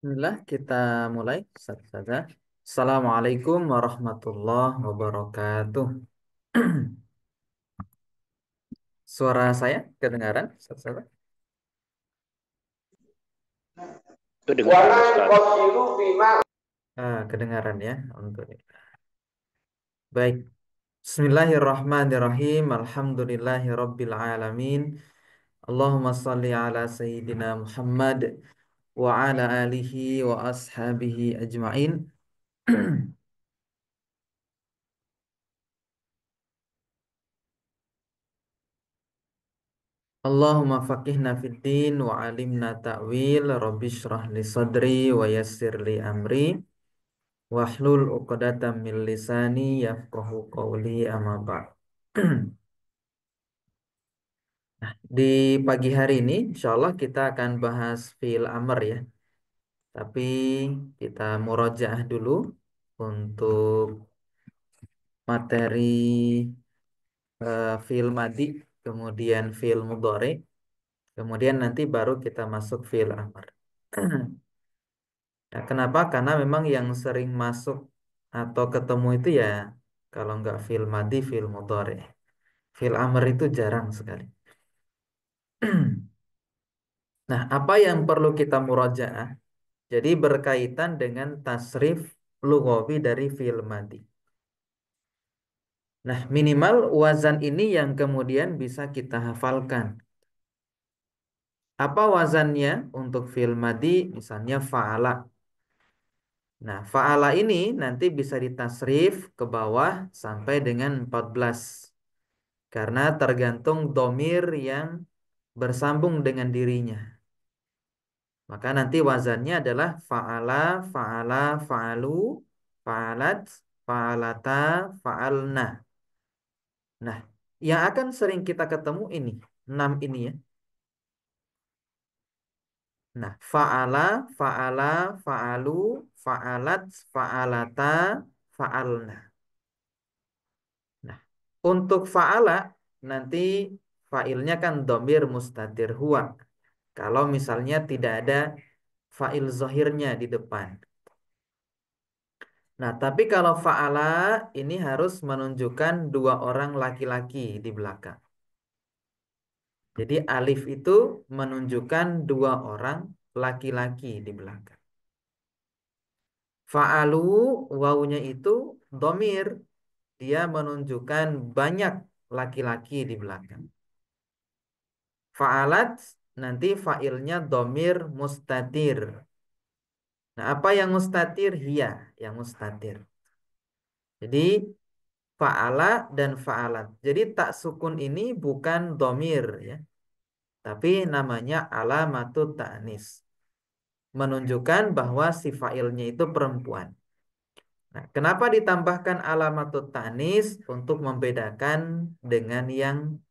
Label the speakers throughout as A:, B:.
A: Bismillah, kita mulai saja. Assalamualaikum warahmatullahi wabarakatuh. Suara saya kedengaran? Saudara?
B: Kedengaran Ustaz.
A: Kedengaran ya. Alhamdulillah. Baik. Bismillahirrahmanirrahim. Alhamdulillahirabbil alamin. Allahumma shalli ala sayyidina Muhammad wa ala alihi wa ashabihi ajmain. Allahumma faqihna fid din wa alimna ta'wil rabbi shrah li sadri wa yassir li amri wahlul 'uqdatam min lisani yafqahu qawli amma ba'd. Di pagi hari ini insyaallah kita akan bahas fi'il amr ya. Tapi kita murojaah dulu untuk materi fi'il madi, kemudian fi'il mudhari, kemudian nanti baru kita masuk fi'il amr. Ya, kenapa? Karena memang yang sering masuk atau ketemu itu ya kalau nggak fil madi, fil mudhari. Fil amr itu jarang sekali. Nah, apa yang perlu kita murojaah? Jadi berkaitan dengan tasrif lughawi dari fil madi. Nah, minimal wazan ini yang kemudian bisa kita hafalkan. Apa wazannya untuk fil madi? Misalnya fa'ala. Nah, fa'ala ini nanti bisa ditasrif ke bawah sampai dengan 14. Karena tergantung domir yang bersambung dengan dirinya. Maka nanti wazannya adalah fa'ala, fa'ala, fa'alu, fa'alat, fa'alata, fa'alna. Nah, yang akan sering kita ketemu ini, 6 ini ya. Nah, fa'ala, fa'ala, fa'alu, fa'alat, fa'alata, fa'alna. Nah, untuk fa'ala nanti fa'ilnya kan domir mustatir huwa. Kalau misalnya tidak ada fa'il zohirnya di depan. Nah, tapi kalau fa'ala ini harus menunjukkan dua orang laki-laki di belakang. Jadi alif itu menunjukkan dua orang laki-laki di belakang. Fa'alu wawunya itu domir. Dia menunjukkan banyak laki-laki di belakang. Fa'alat nanti fa'ilnya domir mustatir. Nah, apa yang mustatir? Hiya yang mustatir. Jadi fa'ala dan fa'alat. Jadi tak sukun ini bukan domir ya. Tapi namanya alamatut ta'nis. Menunjukkan bahwa si fa'ilnya itu perempuan. Nah, kenapa ditambahkan alamatut ta'nis? Untuk membedakan dengan yang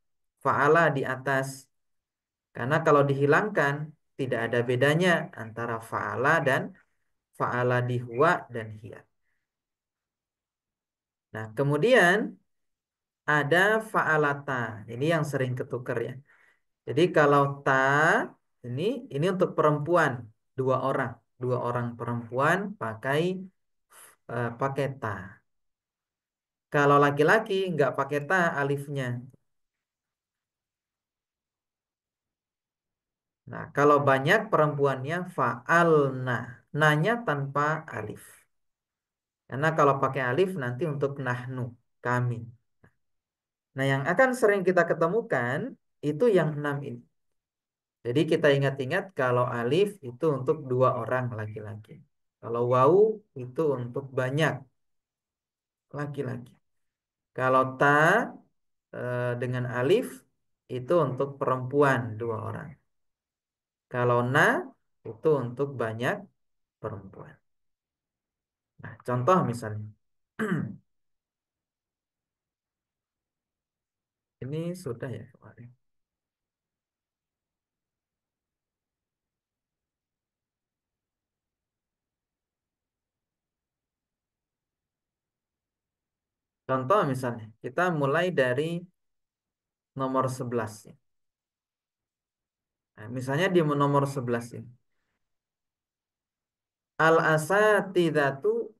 A: fa'ala di atas. Karena kalau dihilangkan, tidak ada bedanya antara fa'ala dan fa'ala di huwa dan hiya. Nah, kemudian ada fa'alata. Ini yang sering ketukar ya. Jadi kalau ta ini untuk perempuan, dua orang perempuan pakai ta. Kalau laki-laki nggak pakai ta alifnya. Nah, kalau banyak perempuannya fa'alna, nanya tanpa alif. Karena kalau pakai alif nanti untuk nahnu, kami. Nah, yang akan sering kita ketemukan itu yang 6 ini. Jadi kita ingat-ingat kalau alif itu untuk dua orang laki-laki. Kalau wau itu untuk banyak laki-laki. Kalau ta dengan alif itu untuk perempuan dua orang. Kalau na itu untuk banyak perempuan. Nah, contoh misalnya. Ini sudah ya kemarin. Contoh misalnya, kita mulai dari nomor 11 ya. Nah, misalnya di nomor 11 ini. Al-asatidatu.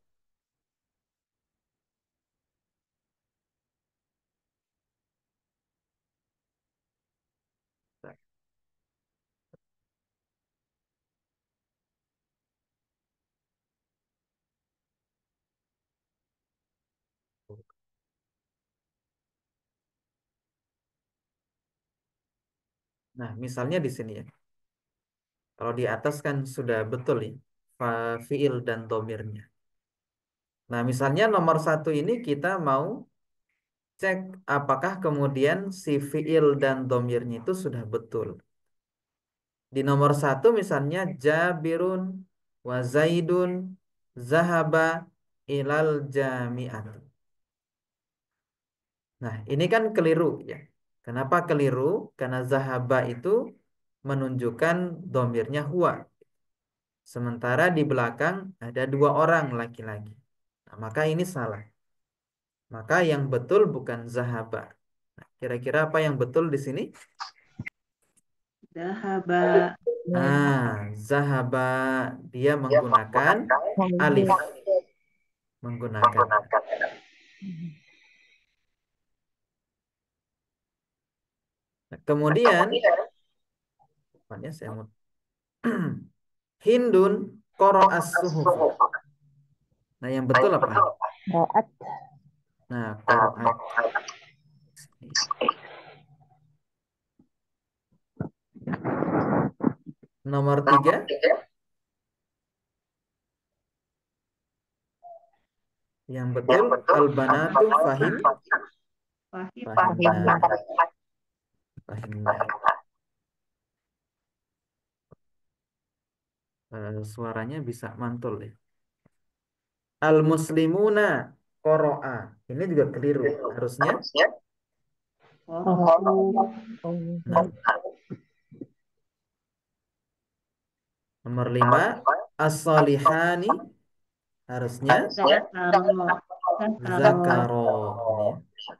A: Nah, misalnya di sini ya. Kalau di atas kan sudah betul ya. Fiil dan domirnya. Nah, misalnya nomor satu ini kita mau cek apakah kemudian si fiil dan domirnya itu sudah betul. Di nomor satu misalnya Jabirun wa Zaidun zahaba ilal jami'at. Nah, ini kan keliru ya. Kenapa keliru? Karena zahaba itu menunjukkan domirnya huwa. Sementara di belakang ada dua orang laki-laki. Nah, maka ini salah. Maka yang betul bukan zahaba. Nah, kira-kira apa yang betul di sini?
C: Dahaba.
A: Zahaba dia menggunakan alif, menggunakan. Nah, kemudian, makanya saya mau Hindun qaraas suhufa. Nah, yang betul apa?
D: Roat.
A: Nah, qaraat. Nomor tiga, yang betul al-banatu
C: Fahim.
A: fahimna. Fahimna. Suaranya bisa mantul ya. Al-muslimuna qara'a. Ini juga keliru. Harusnya nah, nomor lima as-solihani harusnya
C: Zakaro. Zakaro.
A: zakaro. Ini ya.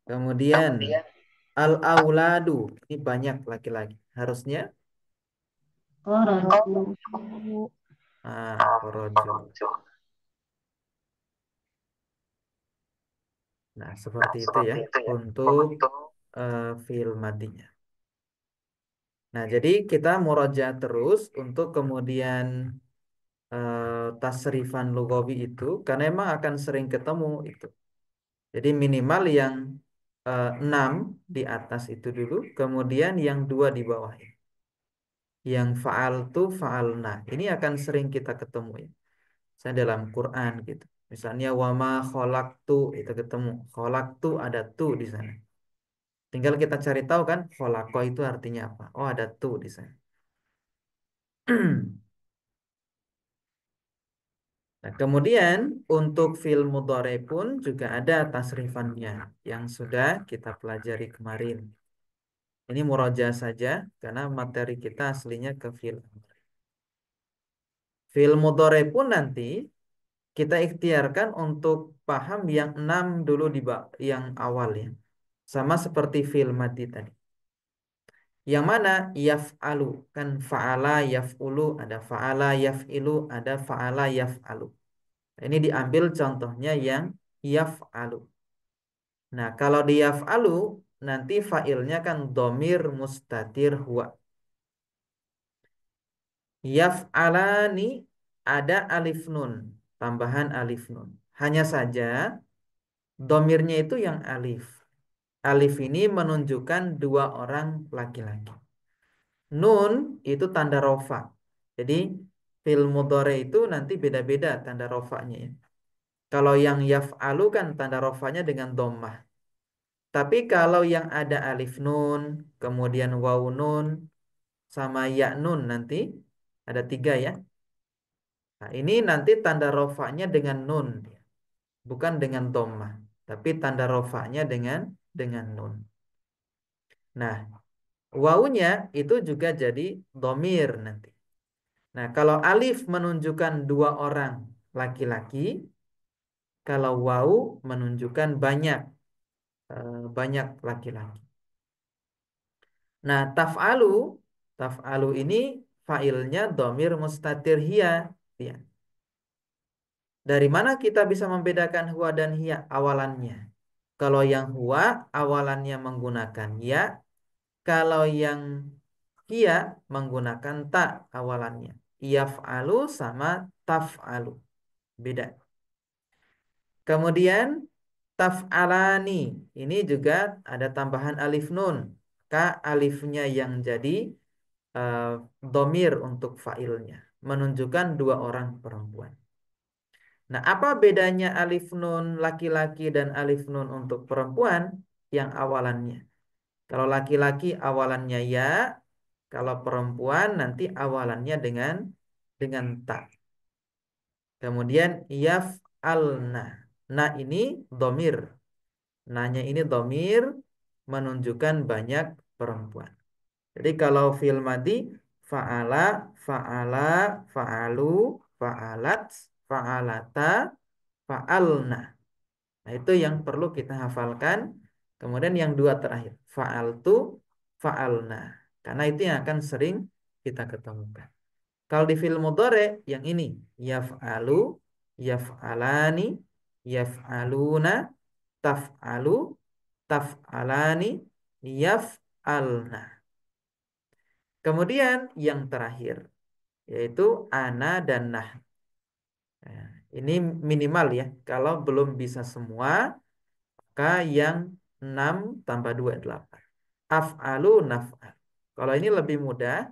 A: Kemudian al-auladu. Ini banyak laki-laki. Harusnya
C: Koroju.
A: koroju. Nah, seperti itu ya untuk fiil madinya. Nah, jadi kita murojaah terus untuk kemudian tasrifan lugawi itu karena emang akan sering ketemu itu. Jadi minimal yang 6 di atas itu dulu, kemudian yang 2 di bawah. Yang faal tu faalna. Ini akan sering kita ketemu ya. Saya dalam Quran gitu. Misalnya wama khalaqtu itu ketemu. Khalaqtu ada tu di sana. Tinggal kita cari tahu kan khalaqa itu artinya apa. Oh, ada tu di sana. Nah, kemudian untuk fi'il mudhari pun juga ada tasrifannya yang sudah kita pelajari kemarin. Ini murojaah saja karena materi kita aslinya ke fi'il amr. Fi'il mudhari pun nanti kita ikhtiarkan untuk paham yang 6 dulu yang awal ya. Sama seperti fi'il madi tadi. Yang mana yaf'alu kan fa'ala yaf'ulu ada fa'ala yaf'ilu ada fa'ala yaf'alu. Ini diambil contohnya yang yaf'alu. Nah, kalau di yaf'alu nanti fa'ilnya kan domir mustatir huwa. Yaf'alani ada alif nun, tambahan alif nun. Hanya saja domirnya itu yang alif. Alif ini menunjukkan dua orang laki-laki. Nun itu tanda rofa. Jadi fil mudhari itu nanti beda-beda tanda rofanya ya. Kalau yang yaf'alu kan tanda rofanya dengan dhammah. Tapi kalau yang ada alif nun, kemudian waw nun, sama ya nun nanti ada tiga ya. Nah, ini nanti tanda rofanya dengan nun, bukan dengan dhammah. Tapi tanda rofanya dengan nun. Nah, wawunya itu juga jadi domir nanti. Nah, kalau alif menunjukkan dua orang laki-laki, kalau wawu menunjukkan banyak laki-laki. Nah, taf'alu ini failnya domir mustatir hiya. Ya. Dari mana kita bisa membedakan huwa dan hiya awalannya? Kalau yang huwa awalannya menggunakan ya, kalau yang hiya menggunakan ta awalannya. Yaf'alu sama taf'alu. Beda. Kemudian taf'alani. Ini juga ada tambahan alif nun. Ka alifnya yang jadi eh, domir untuk failnya. Menunjukkan dua orang perempuan. Nah, apa bedanya alif nun laki-laki dan alif nun untuk perempuan yang awalannya? Kalau laki-laki awalannya ya, kalau perempuan nanti awalannya dengan ta. Kemudian yaf'alna. Nah ini domir. Nanya ini domir menunjukkan banyak perempuan. Jadi kalau fi'il madi fa'ala, fa'ala, fa'alu, fa'alat, fa'alata, fa'alna. Nah, itu yang perlu kita hafalkan. Kemudian yang dua terakhir, fa'altu, fa'alna. Karena itu yang akan sering kita ketemukan. Kalau di fi'il mudhari yang ini, yaf'alu, yaf'alani, yaf'aluna, taf'alu, taf'alani, yaf'alna. Kemudian yang terakhir yaitu ana dan nah. Nah, ini minimal ya. Kalau belum bisa semua, maka yang 6 tambah 2 8. Af'alu naf'al. Kalau ini lebih mudah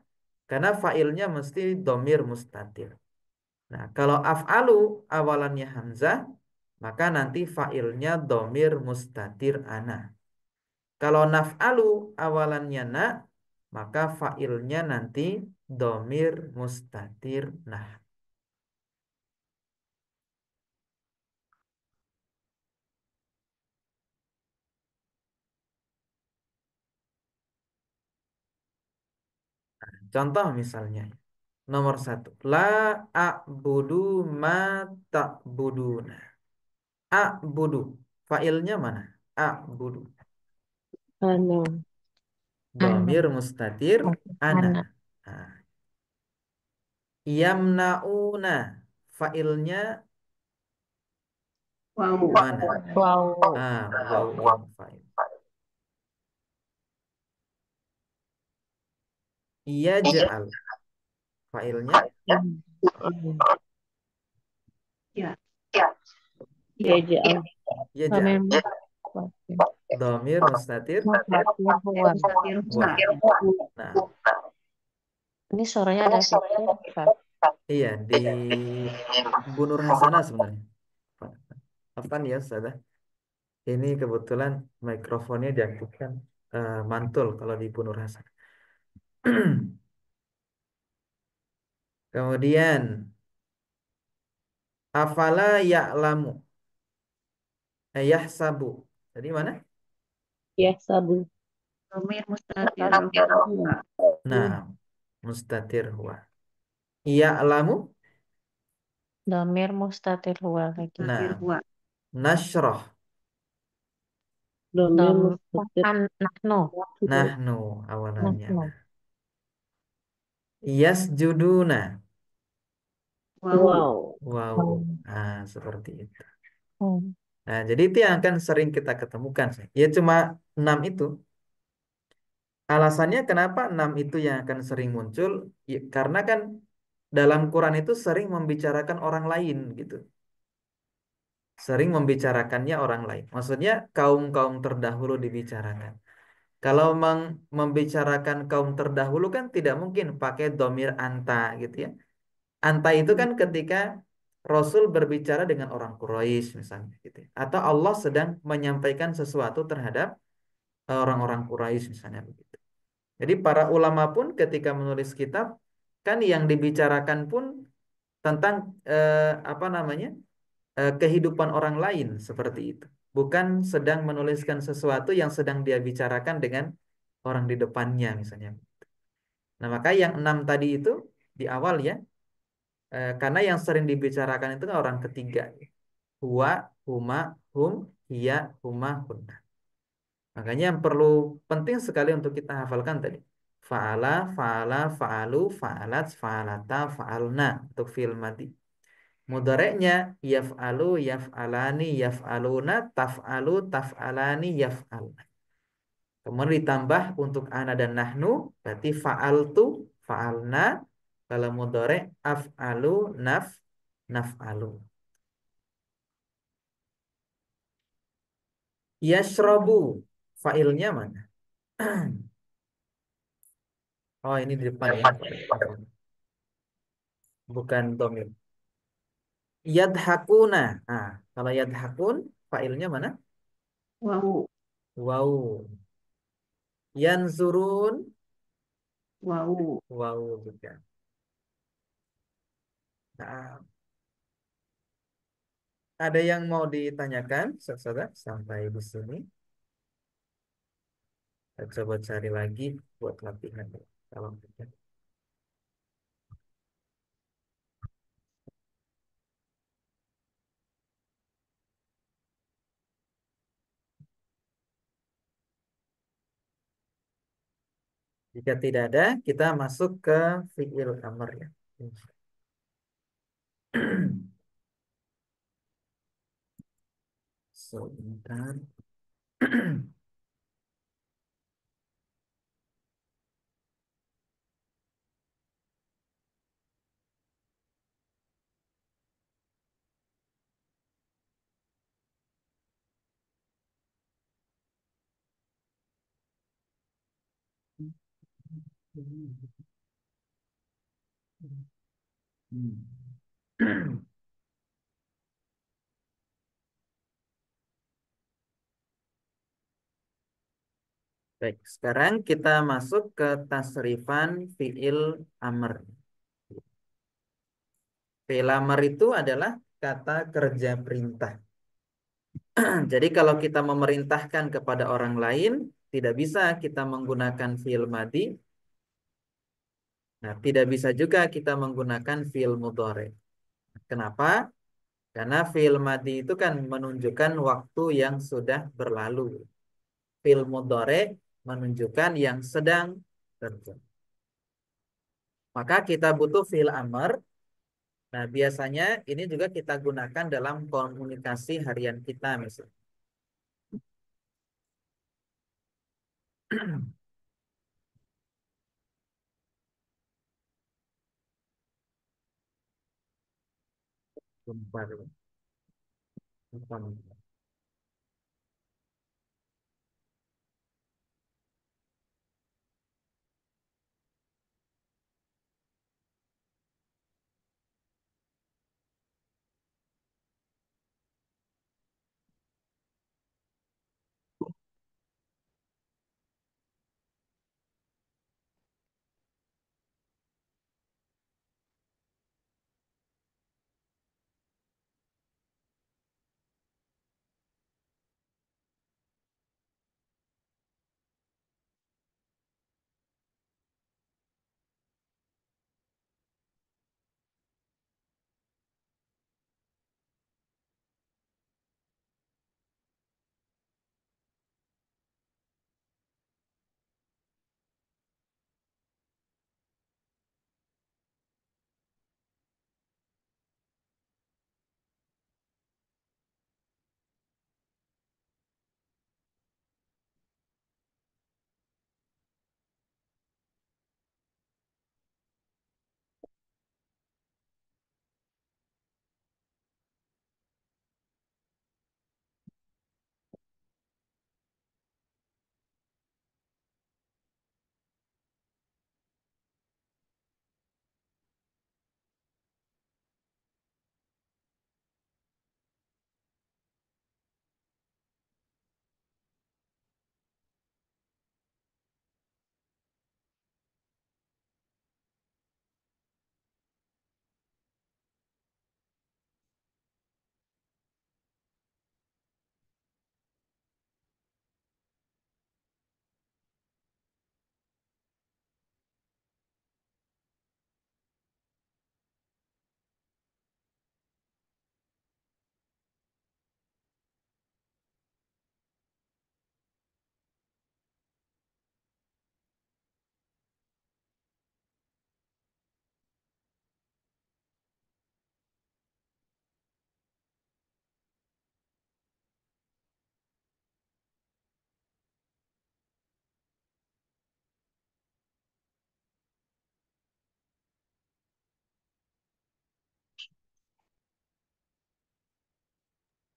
A: karena failnya mesti domir mustatir. Nah, kalau af'alu awalannya hamzah, maka nanti failnya domir mustatir ana. Kalau naf'alu awalannya na, maka failnya nanti domir mustatir nah. Contoh misalnya, nomor satu, la a'budu ma ta'buduna. A'budu, failnya mana? A'budu,
C: Anu, anu,
A: domir mustatir ana.
C: anak.
A: Nah, yamna'una, failnya
C: Wow.
A: mana?
C: Wow.
A: Waw yang fa'il. Yaj'al, failnya
C: Hmm. Hmm. Ya. Ya, jauh.
A: yaj'al,
C: Kami
A: domir mustatir
C: Mustatir huwa.
A: wa. Nah,
C: Ini suaranya ada feedback, Ustaz.
A: iya di Bu Nur Hasanah sebenarnya. Afan ya, Ustazah. Ini kebetulan mikrofonnya diaktifkan mantul kalau di Bu Nur Hasanah. Kemudian afala ya'lamu, yahsabu. Jadi mana?
C: Ya, sabu. Domir mustatir huwa.
A: Nah, mustatir huwa. Ya'lamu.
C: Domir mustatir huwa lagi.
A: Nah, nasroh.
C: Domir mustatir. Nahnu.
A: Nahnu awalannya.
C: Nahnu.
A: Nah. Yasjuduna.
C: Wow.
A: Wow. Nah, seperti itu.
C: Hmm.
A: Nah, jadi itu yang akan sering kita ketemukan. Ya cuma 6 itu. Alasannya kenapa 6 itu yang akan sering muncul? Ya, karena kan dalam Quran itu sering membicarakan orang lain gitu. Sering membicarakannya orang lain. Maksudnya kaum-kaum terdahulu dibicarakan. Kalau membicarakan kaum terdahulu kan tidak mungkin pakai domir anta gitu ya. Anta itu kan ketika Rasul berbicara dengan orang Quraisy misalnya gitu ya. Atau Allah sedang menyampaikan sesuatu terhadap orang-orang Quraisy misalnya begitu. Jadi para ulama pun ketika menulis kitab kan yang dibicarakan pun tentang apa namanya kehidupan orang lain seperti itu. Bukan sedang menuliskan sesuatu yang sedang dia bicarakan dengan orang di depannya misalnya. Nah maka yang 6 tadi itu di awal ya, karena yang sering dibicarakan itu kan orang ketiga. Huwa, huma, hum, hiya, huma, hunna. Makanya yang perlu penting sekali untuk kita hafalkan tadi. Fa'ala, fa'ala, fa'alu, fa'alat, fa'alata, fa'alna untuk fi'il madhi. Mudhareknya yaf'alu, yaf'alani, yaf'aluna, taf'alu, taf'alani, yaf'alna. Kemudian ditambah untuk ana dan nahnu, berarti fa'altu, fa'alna. Kalau mudhorek af'alu, naf'alu. Yashrabu, fa'ilnya mana? Oh, ini di depan ya. Bukan domir. Yadhakuna. Nah, kalau yadhakun, fa'ilnya mana?
C: Wau.
A: Wow. Yanzurun,
C: Wau.
A: wow juga. Nah, ada yang mau ditanyakan, saudara? Sampai di sini. Kita coba cari lagi buat latihan. Kalau tidak. Jika tidak ada, kita masuk ke fi'il amr ya. Sebentar. Baik, sekarang kita masuk ke tasrifan fi'il amr. Fi'il amr itu adalah kata kerja perintah. Jadi kalau kita memerintahkan kepada orang lain, tidak bisa kita menggunakan fi'il madhi. Nah, tidak bisa juga kita menggunakan fi'il mudhari. Kenapa? Karena fi'il madhi itu kan menunjukkan waktu yang sudah berlalu. Fi'il mudhari menunjukkan yang sedang terjadi. Maka kita butuh fi'il amr. Nah, biasanya ini juga kita gunakan dalam komunikasi harian kita misalnya. Bentar, bentar.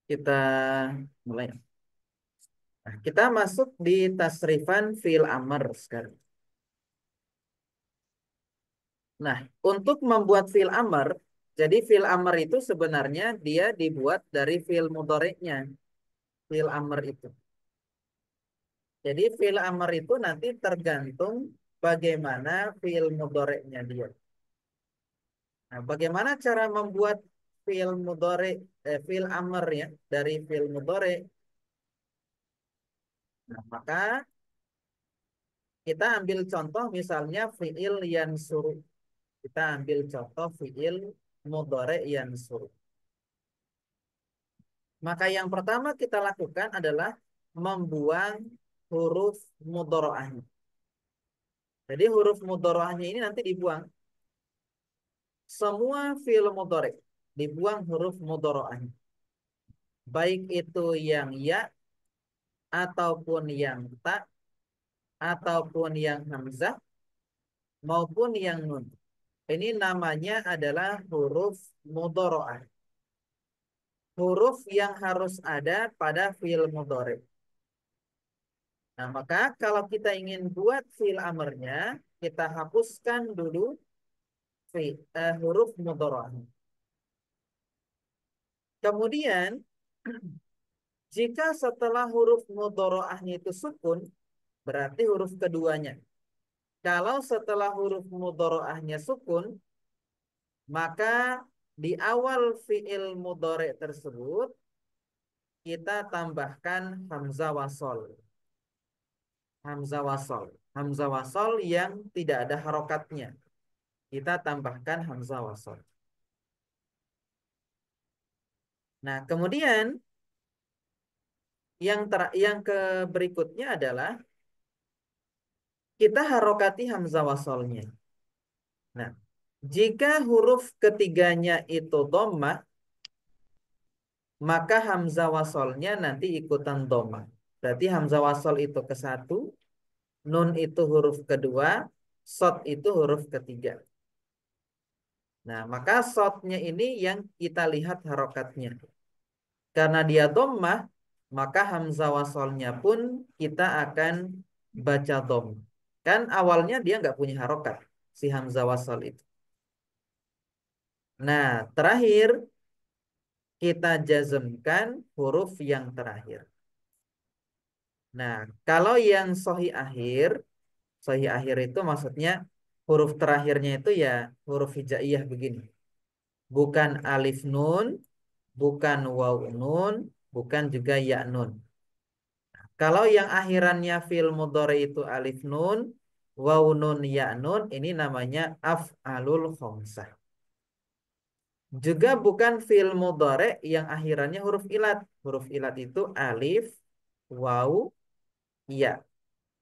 A: kita mulai. Nah, kita masuk di tasrifan fi'il amr sekarang. Nah, untuk membuat fi'il amr, jadi fi'il amr itu sebenarnya dia dibuat dari fi'il mudhari'nya. Fi'il amr itu. Jadi fi'il amr itu nanti tergantung bagaimana fi'il mudhari'nya dia. Nah, bagaimana cara membuat fi'il mudhari', fi'il amr ya dari fi'il mudhari'? Nah, maka kita ambil contoh misalnya fi'il yansuru. Kita ambil contoh fi'il mudhari' yansuru. Maka yang pertama kita lakukan adalah membuang huruf mudhari'ahnya. Jadi huruf mudhari'ahnya ini nanti dibuang. Semua fi'il mudhari' dibuang huruf mudhari'ahnya. Baik itu yang ya ataupun yang ta ataupun yang hamzah maupun yang nun. Ini namanya adalah huruf mudhari'ah. Huruf yang harus ada pada fi'il mudhari'. Nah, maka kalau kita ingin buat fi'il amrnya, kita hapuskan dulu huruf mudhari'ah. Kemudian, jika setelah huruf mudhari'ahnya itu sukun, berarti huruf keduanya. Kalau setelah huruf mudhari'ahnya sukun, maka di awal fi'il mudhari' tersebut kita tambahkan hamzah wasol. Hamzah wasol. Hamzah wasol yang tidak ada harokatnya. Kita tambahkan hamzah wasol. Nah, kemudian yang ke berikutnya adalah kita harokati hamzah wasolnya. Nah, jika huruf ketiganya itu dhammah, maka hamzah wasolnya nanti ikutan dhammah. Berarti hamzah wasol itu ke satu, nun itu huruf kedua, shad itu huruf ketiga. Nah, maka shadnya ini yang kita lihat harokatnya. Karena dia dhammah, maka hamzah wasolnya pun kita akan baca dhom. Kan awalnya dia nggak punya harokat, si hamzah wasol itu. Nah, terakhir kita jazmkan huruf yang terakhir. Nah, kalau yang sahih akhir itu maksudnya huruf terakhirnya itu ya huruf hijaiyah begini. Bukan alif nun, bukan waw nun, bukan juga ya nun. Kalau yang akhirannya fil mudhari itu alif nun, waw nun, ya nun, ini namanya af'alul khamsah. Juga bukan fil mudhari yang akhirannya huruf ilat. Huruf ilat itu alif, waw, ya.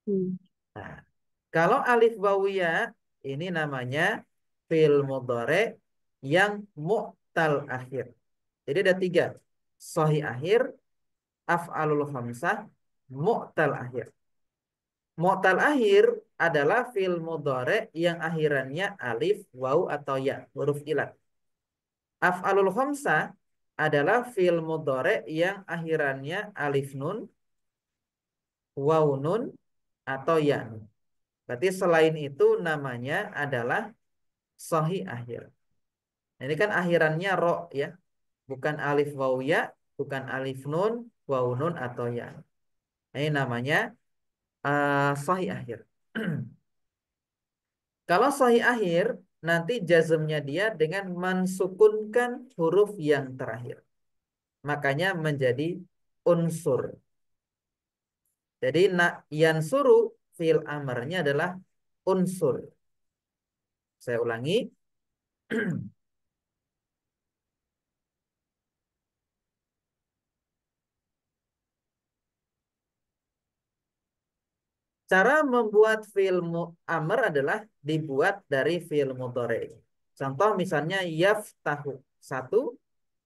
C: Hmm.
A: Nah, kalau alif waw ya ini namanya fil mudhari yang mu'tal akhir. Jadi ada tiga. Sahih akhir, af'alul khamsah, mu'tal akhir. Mu'tal akhir adalah fil mudhari yang akhirannya alif, waw atau ya, huruf ilat. Af'alul khamsah adalah fil mudhari yang akhirannya alif nun, waw nun atau ya nun. Berarti selain itu namanya adalah sahih akhir. Ini kan akhirannya ro ya, bukan alif waw ya, bukan alif nun, waw nun atau ya. Ini namanya sahih akhir. Kalau sahih akhir, nanti jazmnya dia dengan mensukunkan huruf yang terakhir. Makanya menjadi unsur. Jadi yansuru fil amarnya adalah unsur. Saya ulangi. Cara membuat fi'il amr adalah dibuat dari fi'il mudhari. Contoh misalnya yaftahu. Satu,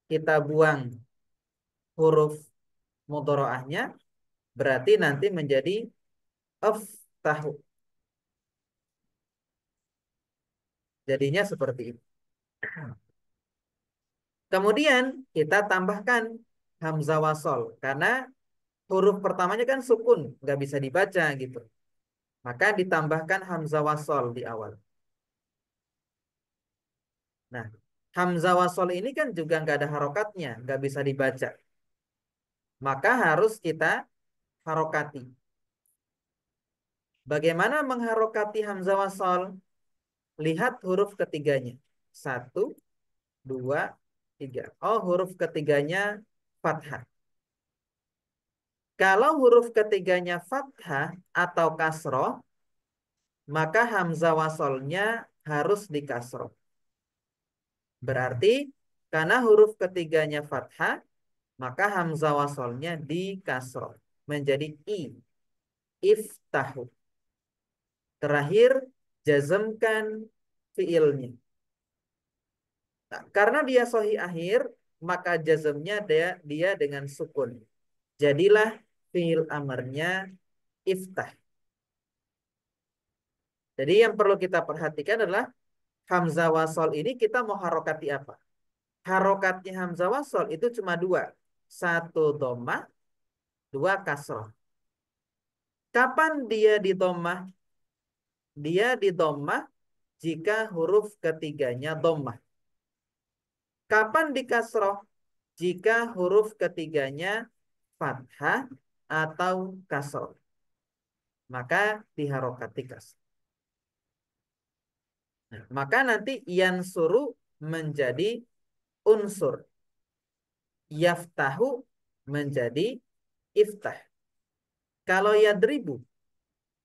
A: kita buang huruf mudhari'ahnya, berarti nanti menjadi aftahu. Jadinya seperti itu. Kemudian kita tambahkan hamzah wasol. Karena huruf pertamanya kan sukun, nggak bisa dibaca gitu. Maka ditambahkan hamzah wasol di awal. Nah, hamzah wasol ini kan juga nggak ada harokatnya, nggak bisa dibaca. Maka harus kita harokati. Bagaimana mengharokati hamzah wasol? Lihat huruf ketiganya. Satu, dua, tiga. Oh, huruf ketiganya fathah. Kalau huruf ketiganya fathah atau kasroh, maka hamzah wasolnya harus dikasroh. Berarti karena huruf ketiganya fathah, maka hamzah wasolnya dikasroh. Menjadi i. Iftahu. Terakhir, jazmkan fiilnya. Nah, karena dia sahih akhir, maka jazmnya dia dengan sukun. Jadilah fiil amarnya iftah. Jadi yang perlu kita perhatikan adalah hamzah wasol ini kita mau harokati apa? Harokatnya hamzah wasol itu cuma dua. Satu dhammah, dua kasroh. Kapan dia di dhammah? Dia di dhammah jika huruf ketiganya dhammah. Kapan di kasroh? Jika huruf ketiganya fathah atau kasroh. Maka diharokati kasroh. Nah, maka nanti yansuru menjadi unsur. Yaftahu menjadi iftah. Kalau yadribu,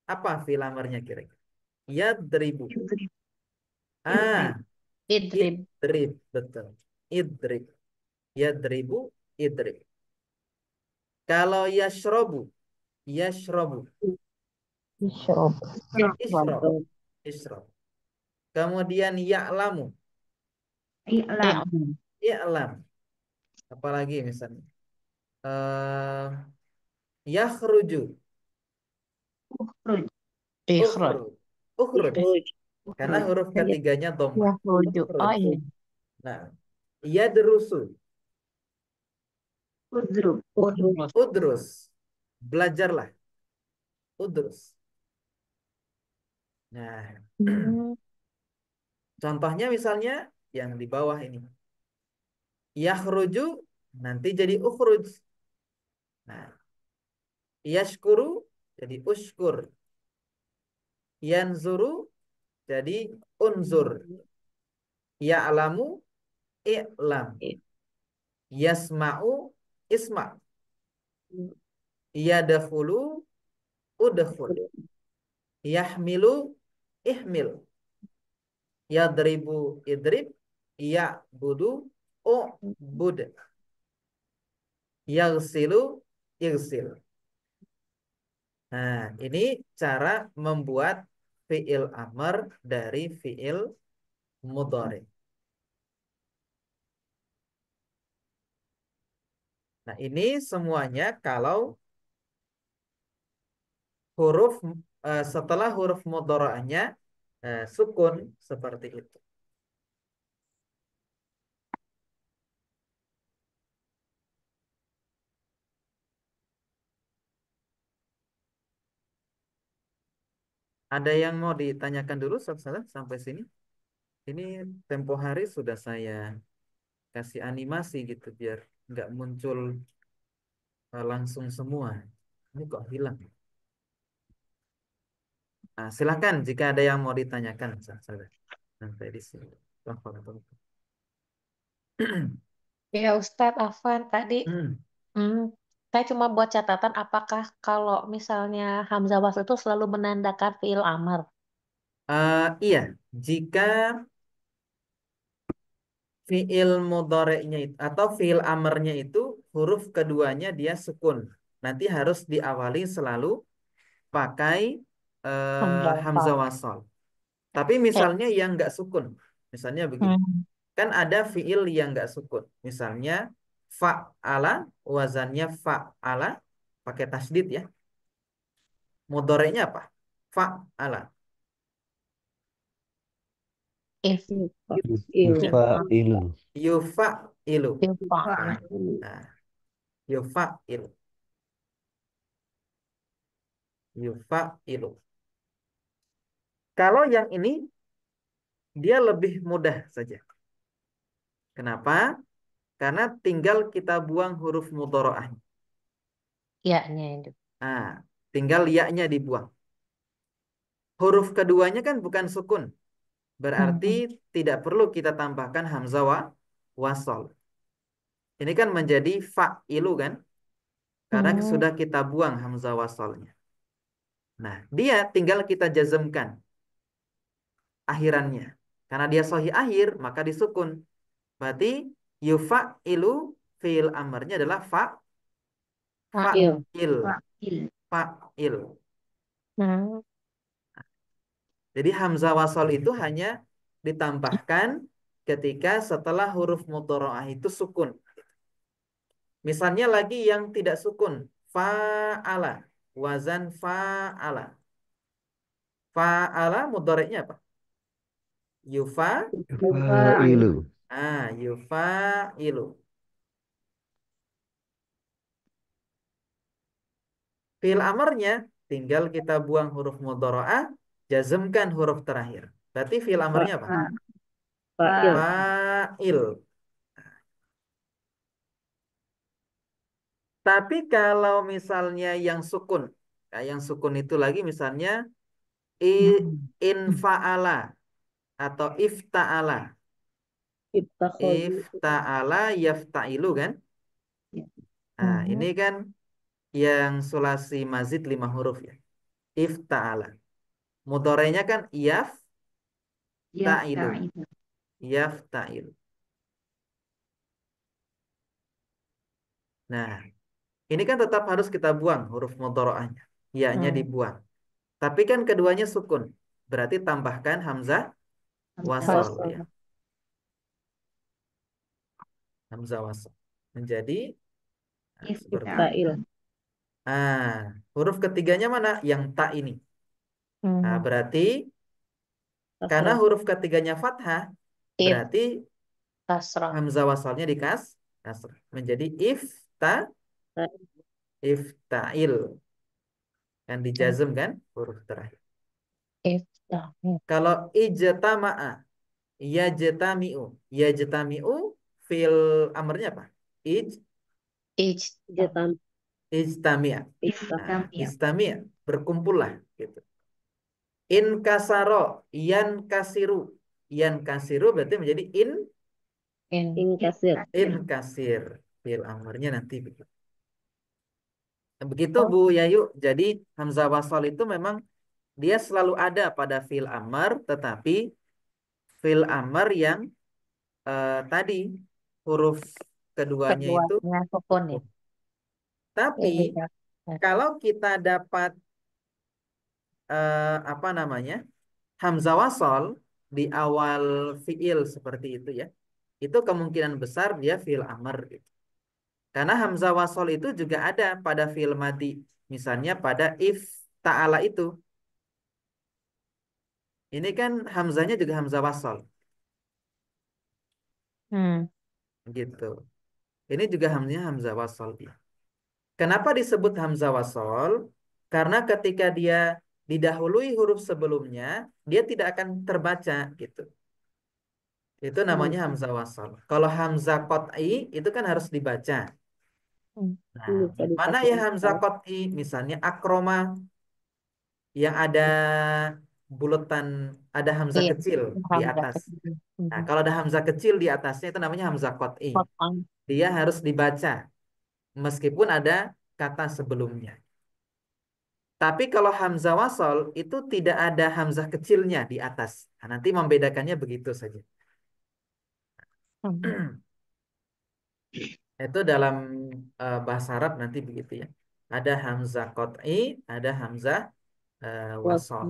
A: apa fil amarnya kira-kira? Yadribu.
C: Idrib.
A: Ah,
C: Idrib.
A: idrib, betul. Idrib. Yadribu, idrib. Kalau yashrobu, yashrobu.
C: Isrob.
A: Ishrob, ishrob. Kemudian ya'lamu,
C: I'lam.
A: i'lam. Apalagi misalnya. Eh, yakhruju,
C: Ukhruj. Ikhraj.
A: ukhruj, ukhruj. Karena
C: Ukhruj.
A: huruf ketiganya dhammah.
C: Yakhruju.
A: Ukhruj.
C: Oh iya.
A: Nah, yadrusu,
C: Udrub. Udrub.
A: udrus. Belajarlah, udrus. Nah,
C: Hmm.
A: contohnya misalnya yang di bawah ini. Yakhruju nanti jadi ukhruj. Nah, yashkuru jadi ushkur. Yanzuru jadi unzur. Ya'lamu i'lam. Yasma'u isma'. Yadkhulu udkhul. Yahmilu ihmil. Yadribu idrib. Ya'budu u'bud. Yaghsilu ighsil. Nah, ini cara membuat fiil amr dari fiil mudhari. Nah, ini semuanya kalau huruf setelah huruf mudhara'nya sukun seperti itu. Ada yang mau ditanyakan dulu sampai sini? Ini tempo hari sudah saya kasih animasi gitu biar nggak muncul langsung semua. Ini kok hilang? Nah, silakan jika ada yang mau ditanyakan sampai di sini. Telepon.
C: Ya Ustadz Afwan tadi
A: Hmm.
C: hmm, saya cuma buat catatan apakah kalau misalnya Hamzah wasl itu selalu menandakan fiil amar.
A: Iya, jika fiil mudhari'nya itu atau fiil amarnya itu huruf keduanya dia sukun. Nanti harus diawali selalu pakai
C: Hamzah
A: hamzah
C: wasl.
A: wasal. Tapi
C: Kayak,
A: misalnya yang nggak sukun, misalnya begini,
C: hmm,
A: kan ada fiil yang nggak sukun. Misalnya fa'ala, wazannya fa'ala, pakai tasdid ya. Mudhari'nya apa? Fa'ala.
C: if
D: Yufa'ilu.
A: Yufa'ilu.
C: yufa.
A: Nah, Yufa'il. Yufa'ilu. Kalau yang ini dia lebih mudah saja. Kenapa? Karena tinggal kita buang huruf mudharaahnya.
C: Ya-nya itu.
A: Nah, tinggal ya-nya dibuang. Huruf keduanya kan bukan sukun. Berarti
C: Hmm.
A: tidak perlu kita tambahkan hamzah wasol. Ini kan menjadi fa'ilu kan? Karena
C: Hmm.
A: sudah kita buang hamzah wasolnya. Nah, dia tinggal kita jazmkan akhirannya. Karena dia sahih akhir, maka disukun. Berarti yufa'ilu fi'il amarnya adalah
C: Fa'il.
A: fa'il. Fa'il.
C: Hmm.
A: Jadi hamzah wasol itu hanya ditambahkan ketika setelah huruf mudharaah itu sukun. Misalnya lagi yang tidak sukun, fa'ala, wazan fa'ala. Fa'ala mudhari'nya apa? Yufa,
D: Failu.
A: yufa'ilu. Fi'il amarnya tinggal kita buang huruf mudharaah, jazmkan huruf terakhir. Berarti fi'il amarnya apa?
D: Fa'il.
A: Fa'il. Tapi kalau misalnya yang sukun, ya, yang sukun itu lagi misalnya infa'ala atau ifta'ala.
D: Ittakhadhu.
A: Ifta'ala yafta'ilu kan? Nah, ini
C: Hmm.
A: kan yang sulasi mazid 5 huruf ya. Ifta'ala. Mudhorenya kan yafta'ilu. Yafta'ilu. Nah, ini kan tetap harus kita buang huruf mudhora'ahnya. Ya-nya
C: Hmm.
A: dibuang. Tapi kan keduanya sukun. Berarti tambahkan hamzah wasol ya.
C: Wasal.
A: Hamzah wasol. Menjadi seperti ini.
D: Fa'il.
A: Huruf ketiganya mana? Yang ta ini. Nah,
C: Hmm.
A: berarti karena
D: Kasrah.
A: huruf ketiganya fathah,
C: If.
A: berarti
C: Kasrah.
A: hamzah wasalnya kasrah. Menjadi ifta'il. Kan
C: Hmm.
A: dijazm kan huruf terakhir.
C: If. Hmm.
A: Kalau ijtama'a, yajtami'u. Yajtami'u fil amarnya apa? Ij
C: Ijtam.
D: Jatam.
A: ijtami'a. Nah,
D: Ittah.
A: ijtami'a, berkumpullah gitu. In kasaro, yan kasiru. Yan kasiru berarti menjadi
C: In.
D: Inkasir.
A: in kasir. Fil amarnya nanti begitu. Begitu
C: Oh.
A: Bu Yayu. Jadi hamzah wasal itu memang dia selalu ada pada fil amar, tetapi fil amar yang tadi huruf keduanya itu
C: Keduanya sukun ya.
A: sukun. Tapi
C: Jadi ya.
A: kalau kita dapat apa namanya hamzah wasal di awal fiil seperti itu ya, itu kemungkinan besar dia fiil amar gitu. Karena hamzah wasal itu juga ada pada fiil madi, misalnya pada if ta'ala itu. Ini kan hamzahnya juga hamzah wasal
C: Hmm.
A: gitu. Ini juga hamzahnya hamzah wasal dia. Kenapa disebut hamzah wasal? Karena ketika dia didahului huruf sebelumnya, dia tidak akan terbaca gitu. Itu namanya hamzah wasal. Kalau hamzah qat'i itu kan harus dibaca.
C: Hmm.
A: Nah,
D: Bisa
A: mana
D: dipakai
A: ya hamzah
D: akal.
A: qat'i? Misalnya akroma yang ada bulatan, ada hamzah
C: Iya.
A: kecil di
C: Hamzah
A: atas.
C: kecil.
A: Nah,
C: Hmm.
A: kalau ada hamzah kecil di atasnya itu namanya hamzah qat'i.
C: Potong.
A: Dia harus dibaca meskipun ada kata sebelumnya. Tapi kalau hamzah wasol itu tidak ada hamzah kecilnya di atas. Nah, nanti membedakannya begitu saja.
C: Hmm.
A: Itu dalam bahasa Arab nanti begitu ya. Ada hamzah qat'i, ada hamzah wasol.
D: Wasal.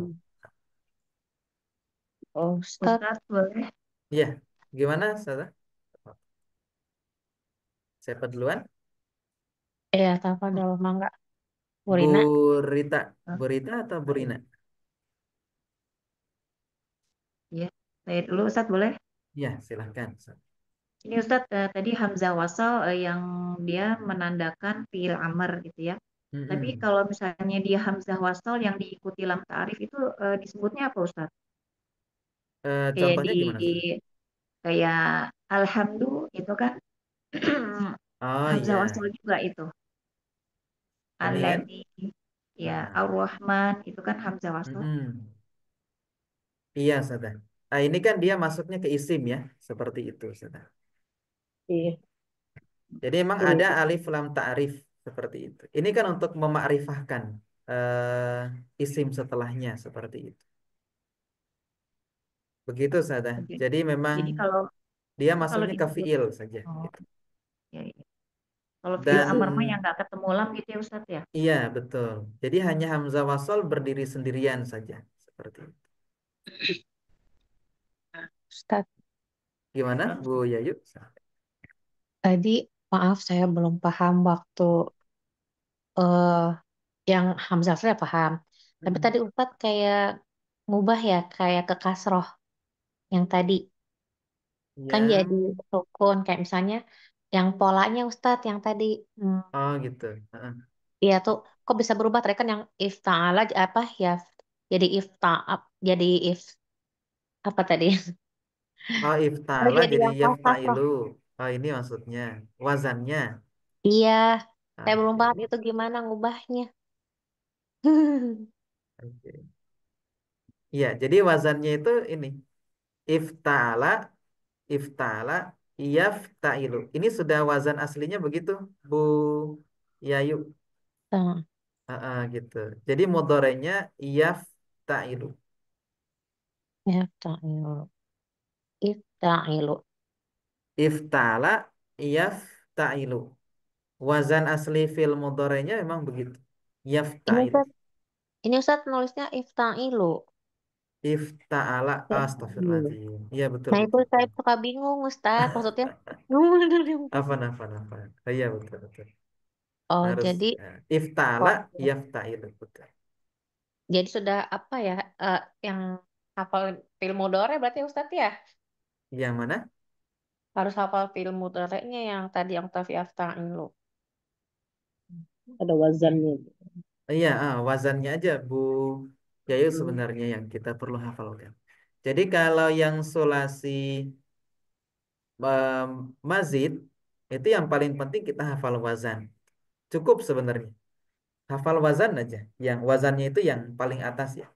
C: Oh, Ustaz.
E: Boleh.
A: Iya, gimana, Ustazah? Siapa duluan?
C: Iya, apa dulu mangga. Burina.
A: Burita, Burita atau Burina?
E: Ya, saya dulu Ustaz boleh?
A: Iya, silahkan. Ustaz.
E: Ini Ustadz, tadi Hamzah wasal yang dia menandakan fiil amr gitu ya. Tapi
A: Mm-mm.
E: kalau misalnya dia Hamzah wasal yang diikuti lam ta'rif itu disebutnya apa Ustadz? Kayak
A: Contohnya
E: di
A: gimana, Ustaz?
E: kayak alhamdu itu kan
A: Oh
E: Hamzah
A: iya,
E: wasal juga itu.
A: kemudian,
E: Alladzi ya
A: nah,
E: Ar-Rahman itu kan Hamzah wasal.
A: mm-mm. Iya, Ustaz. Ini kan dia masuknya ke isim ya, seperti itu, Ustaz.
D: Iya.
A: Jadi emang ada
D: Betul.
A: alif lam ta'rif seperti itu. Ini kan untuk memakrifahkan isim setelahnya seperti itu. Begitu, Ustaz.
E: Oke.
A: Jadi memang
E: Jadi kalau
A: dia
E: itu kalau
A: masuknya ke
E: disebut
A: fiil saja
E: oh,
A: gitu.
E: ya, ya. Kalau fiil
A: Dan
E: amar mah yang nggak ketemu lam gitu ya Ustadz ya.
A: iya, betul. Jadi hanya hamzah wasal berdiri sendirian saja seperti itu.
C: Ustaz,
A: Gimana, Bu Yayu?
C: tadi maaf saya belum paham waktu eh yang Hamzah saya paham. Tapi
A: Mm-mm.
C: tadi Ustaz kayak ngubah ya, kayak ke kasroh yang tadi. Kan
A: Yang
C: jadi sukun, kayak misalnya yang polanya Ustadz yang tadi. Hmm,
A: oh gitu. Heeh.
C: iya tuh, kok bisa berubah? Tadi kan yang ifta'ala apa ya, jadi ifta'ab, jadi if, apa tadi?
A: Oh,
C: Oh,
A: iftala
C: jadi
A: jadi
C: yang kasroh.
A: yaftailu. Oh, ini maksudnya wazannya.
C: Iya, saya belum
A: Oke.
C: paham itu gimana ngubahnya.
A: Oke. Iya, jadi wazannya itu ini iftala, iftala, yaftailu. Ini sudah wazan aslinya begitu, Bu Yayu.
C: Nah,
A: Gitu. Jadi mudorenya yaftailu.
C: ifta'il, ifta'ilu.
A: Iftala, yaftailu. Wazan asli fil mudorenya memang begitu.
C: Ini
A: Yaftailu.
C: Ustaz, ini Ustaz nulisnya ifta'ilu.
A: Ifta'ala,
C: Ifta'ilu.
A: astagfirullahaladzim. Iya betul
C: Nah itu
A: betul.
C: saya suka bingung Ustaz, maksudnya.
A: Apa. Iya betul betul.
C: Oh
A: Harus
C: jadi,
A: ifta'ala,
C: oh,
A: yafta'ilu betul.
C: jadi sudah apa ya, eh, yang hafal film mudore berarti Ustaz ya?
A: Yang mana?
C: Harus hafal film mudorenya yang tadi yang tafi ifta'ilu.
D: Ada wazannya.
A: Iya, wazannya aja Bu Yayu
D: Hmm.
A: sebenarnya yang kita perlu hafalkan. Jadi kalau yang sulasi mazid itu yang paling penting kita hafal wazan. Cukup sebenarnya. Hafal wazan aja. Yang wazannya itu yang paling atas ya.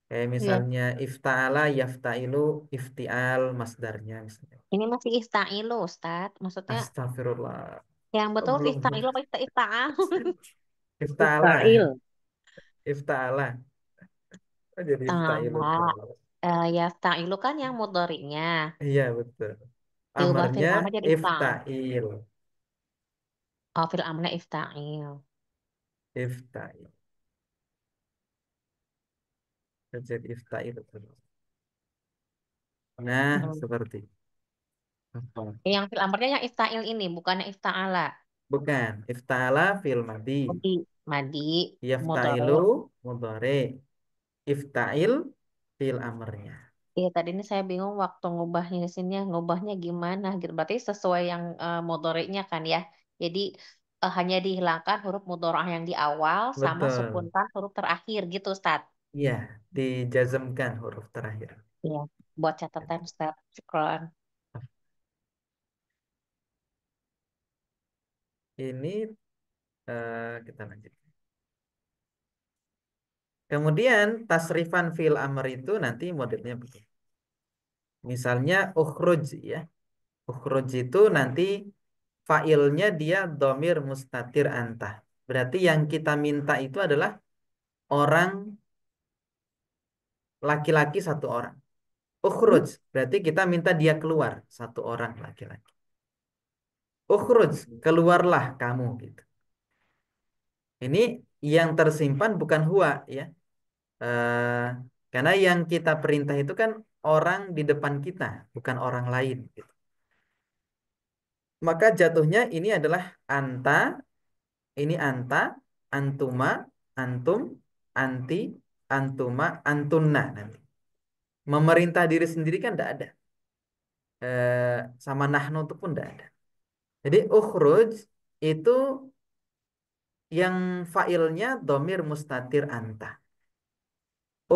A: Kayak
C: Iya.
A: misalnya ifta'ala, yafta'ilu, iftial, masdarnya misalnya.
C: Ini masih ifta'ilu Ustaz. Maksudnya
A: Astagfirullah.
C: yang
A: Oh,
C: betul
A: belum belum.
C: ifta'ilu apa ifta'al?
A: Ifta'ala,
D: Ifta'il.
A: ifta'ala. Oh, jadi ifta'ilu
C: Tama.
A: terus.
C: Yafta'ilu kan yang mudorinya.
A: Iya betul.
C: Diubah
A: Amarnya
C: fil amr jadi ifta'.
A: ifta'il,
C: Oh fil amrnya ifta'il.
A: ifta'il. Jadi ifta'il terus. Nah,
C: Hmm.
A: seperti apa?
C: Yang fil amrnya yang ifta'il ini, bukannya ifta'ala.
A: Bukan, ifta'ala fil madi,
C: Madi, madi, mudore.
A: yafta'ilu mudhari, ifta'il fil amrnya.
C: Iya tadi ini saya bingung waktu ngubahnya di sini ya, ngubahnya gimana gitu. Berarti sesuai yang mudorenya kan ya. Jadi hanya dihilangkan huruf mudorah yang di awal sama
A: Betul.
C: sukunkan huruf terakhir gitu Ustaz.
A: Iya, dijazmkan huruf terakhir.
C: Iya, buat catatan Ustaz. Syukron.
A: Ini kita lanjut. Kemudian tasrifan fil amr itu nanti modelnya begini. Misalnya ukhruj ya. Ukhruj itu nanti failnya dia domir mustatir antah. Berarti yang kita minta itu adalah orang laki-laki satu orang. Ukhruj berarti kita minta dia keluar satu orang laki-laki. Ukhruj, keluarlah kamu gitu. Ini yang tersimpan bukan huwa ya. Eh, karena yang kita perintah itu kan orang di depan kita, bukan orang lain gitu. Maka jatuhnya ini adalah anta, ini anta, antuma, antum, anti, antuma, antunna nanti. Memerintah diri sendiri kan tidak ada. sama nahnu itu pun tidak ada. Jadi ukhruj itu yang failnya domir mustatir anta.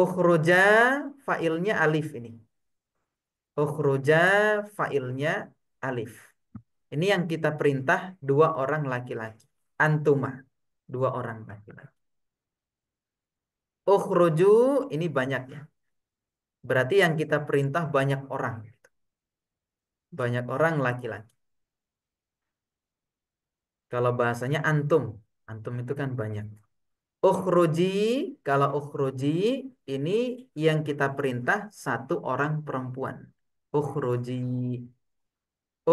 A: Ukhruja failnya alif ini. Ukhruja failnya alif. Ini yang kita perintah dua orang laki-laki. Antuma, dua orang laki-laki. Ukhruju ini banyak ya. Berarti yang kita perintah banyak orang. Banyak orang laki-laki. Kalau bahasanya antum. Antum itu kan banyak. Ukhruji, kalau ukhruji ini yang kita perintah satu orang perempuan. Ukhruji.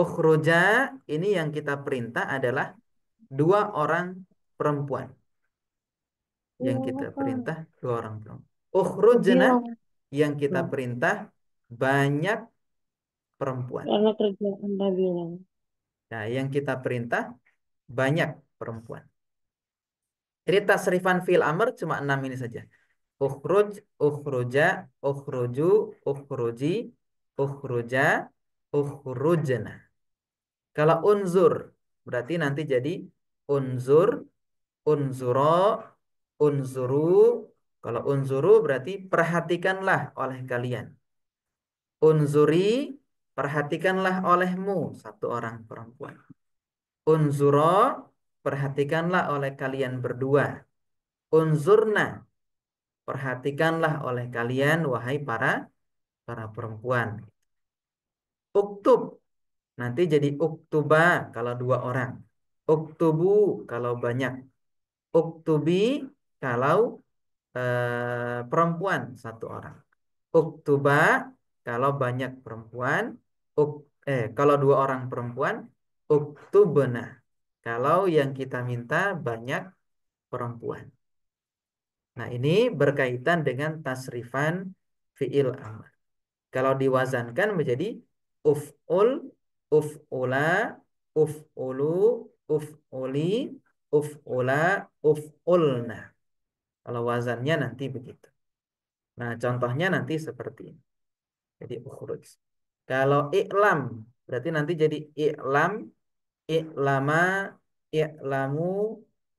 A: Ukhruja ini yang kita perintah adalah dua orang perempuan. Yang kita perintah dua orang perempuan. Ukhrujna
D: bilang
A: yang kita perintah banyak perempuan.
D: karena kerja Anda bilang.
A: Nah, yang kita perintah banyak perempuan. Jadi tasrifan fi'il amr cuma 6 ini saja. Ukhruj, ukhruja, ukhruju, ukhruji, ukhruja, ukhrujna. Kalau unzur berarti nanti jadi unzur, unzuro, unzuru. Kalau unzuru berarti perhatikanlah oleh kalian. Unzuri, perhatikanlah olehmu, satu orang perempuan. Unzuro, perhatikanlah oleh kalian berdua. Unzurna, perhatikanlah oleh kalian wahai para perempuan. Uktub, nanti jadi uktuba kalau dua orang. Uktubu kalau banyak. Uktubi kalau perempuan satu orang. Uktuba kalau banyak perempuan. Kalau dua orang perempuan. Uktubna kalau yang kita minta banyak perempuan. Nah, ini berkaitan dengan tasrifan fi'il amr. Kalau diwazankan menjadi uf'ul, uf'ula, uf'ulu, uf'uli, uf'ula, uf'ulna. Kalau wazannya nanti begitu. Nah, contohnya nanti seperti ini. Jadi ukhruj. Kalau i'lam berarti nanti jadi i'lam, i'lama, i'lamu,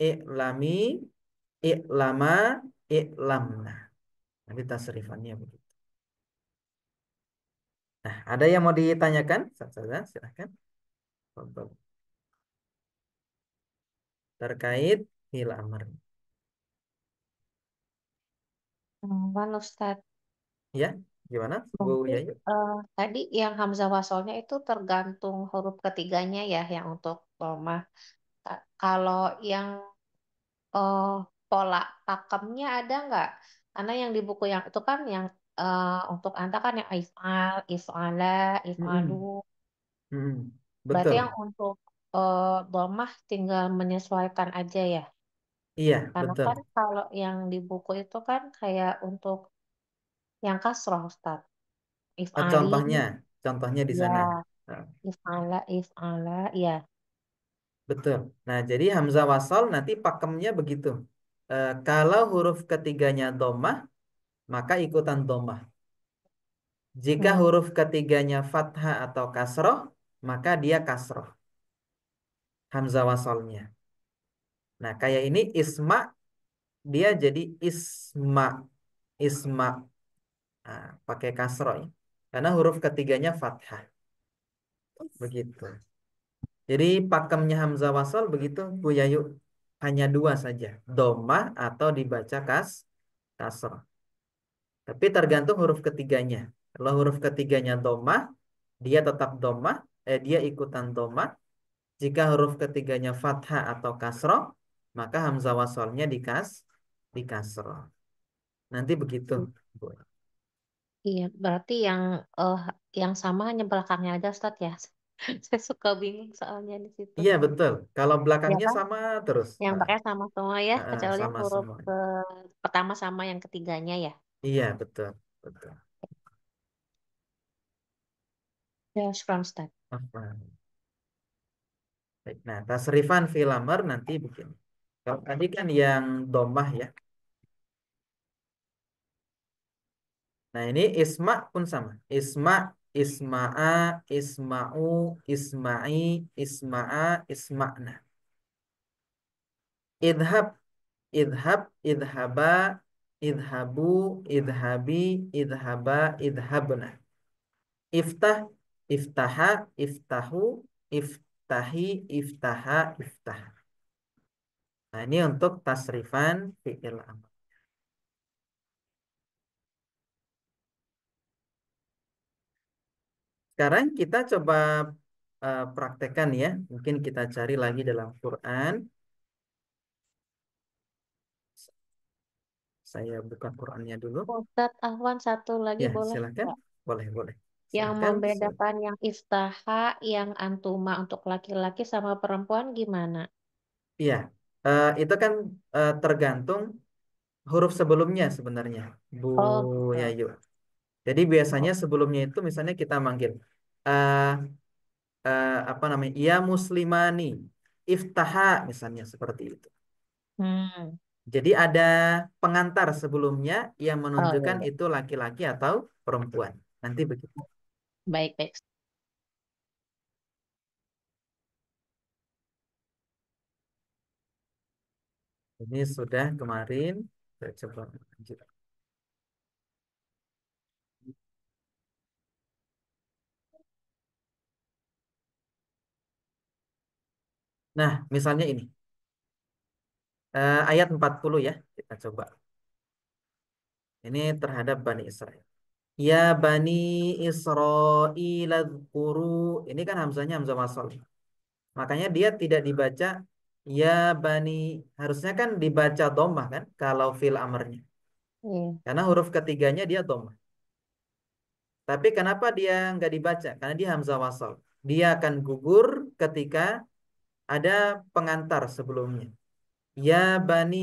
A: i'lami, i'lama, i'lamna. Nanti tasrifannya begitu. Nah, ada yang mau ditanyakan? Saja, silahkan. Terkait fi'il amr.
C: Kan Ustadz,
A: Ya, gimana? Bu
C: mungkin
A: Yayu?
C: tadi yang hamzah wasolnya itu tergantung huruf ketiganya ya, yang untuk domah. Kalau yang eh, pola pakemnya ada nggak? Karena yang di buku yang itu kan yang untuk anta kan yang if'al, if'ala, if'alu.
A: Mm-mm. Mm-mm.
C: Berarti yang
A: Betul.
C: untuk domah tinggal menyesuaikan aja ya.
A: Iya,
C: Karena
A: betul.
C: kan kalau yang di buku itu kan kayak untuk yang kasroh Ustaz. If'ali,
A: Contohnya di sana.
C: ya,
A: Nah,
C: if'ala, if'ala, ya.
A: betul. Nah, jadi hamzah wasal nanti pakemnya begitu. Kalau huruf ketiganya domah, maka ikutan domah. Jika
C: Hmm.
A: huruf ketiganya fathah atau kasroh, maka dia kasroh. Hamzah wasalnya. Nah, kayak ini isma, dia jadi isma. Isma. Nah, pakai kasroh ya. Karena huruf ketiganya fathah. Begitu. Jadi pakemnya hamzah wasal begitu Bu Yayu. Hanya dua saja. Domah atau dibaca kasroh. Tapi tergantung huruf ketiganya. Kalau huruf ketiganya domah, dia tetap domah. Dia ikutan domah. Jika huruf ketiganya fathah atau kasroh, maka hamzah wasalnya di kasroh. Nanti begitu, Bu.
C: Iya, berarti eh, yang sama hanya belakangnya aja Ustaz ya. Saya suka bingung soalnya di situ.
A: Iya betul. Kalau
C: Ya
A: belakangnya
C: kan?
A: sama terus.
C: Yang pakai sama semua ya, kecuali yang
A: Sama
C: huruf
A: semua.
C: pertama sama yang ketiganya ya.
A: Iya betul, betul.
C: Ya, syukran Ustaz.
A: Apa? Baik. Nah, tasrifan fi'il amr nanti begini. Kalau tadi kan yang domah ya. Nah, ini isma pun sama. Isma isma'a, isma'u, isma'i, isma'a, isma'na. Idhab, idhab, idhaba, idhabu, idhabi, idhaba, idhabna. Iftah, iftaha, iftahu, iftahi, iftaha, iftah. Nah, ini untuk tasrifan fi'il amr. Sekarang kita coba praktekkan ya. Mungkin kita cari lagi dalam Quran. Saya buka Qurannya dulu.
C: Ustadz Ahwan satu lagi
A: Ya,
C: boleh
A: silakan.
C: nggak?
A: Boleh, boleh.
C: Yang
A: Silakan.
C: membedakan yang iftaha, yang antuma untuk laki-laki sama perempuan gimana?
A: Iya, itu kan tergantung huruf sebelumnya sebenarnya, Bu
C: Oh, gitu.
A: Yayu. Jadi biasanya
C: Oh.
A: sebelumnya itu misalnya kita manggil eh apa namanya? Ya muslimani, iftaha misalnya seperti itu.
C: Hmm.
A: Jadi ada pengantar sebelumnya yang
C: Oh, iya,
A: menunjukkan
C: iya.
A: itu laki-laki atau perempuan. Nanti begitu.
C: Baik, baik.
A: Ini sudah kemarin. Saya coba lanjut. Nah, misalnya ini. Ayat 40 ya. Kita coba. Ini terhadap Bani Israel. Ya Bani Israil adhkuru. Ini kan hamzahnya hamzah wasal. Makanya dia tidak dibaca ya Bani. Harusnya kan dibaca dhammah kan kalau fil amarnya.
C: Iya.
A: Karena huruf ketiganya dia dhammah. Tapi kenapa dia nggak dibaca? Karena dia hamzah wasal. Dia akan gugur ketika ada pengantar sebelumnya. Ya Bani